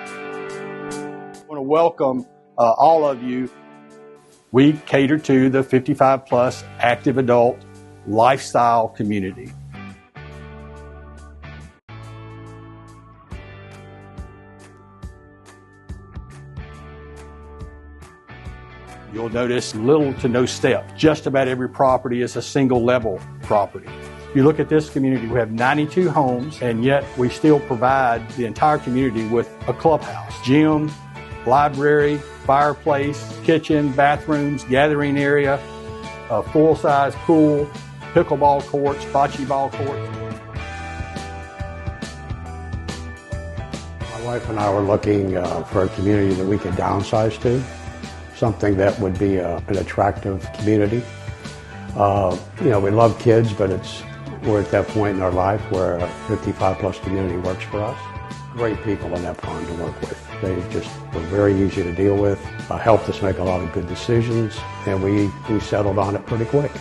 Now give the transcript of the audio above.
I want to welcome all of you. We cater to the 55 plus active adult lifestyle community. You'll notice little to no steps. Just about every property is a single level property. You look at this community, we have 92 homes, and yet we still provide the entire community with a clubhouse, gym, library, fireplace, kitchen, bathrooms, gathering area, a full-size pool, pickleball courts, bocce ball courts. My wife and I were looking for a community that we could downsize to, something that would be an attractive community. We love kids, but we're at that point in our life where a 55 plus community works for us. Great people in Epcon to work with. They just were very easy to deal with, helped us make a lot of good decisions, and we settled on it pretty quick.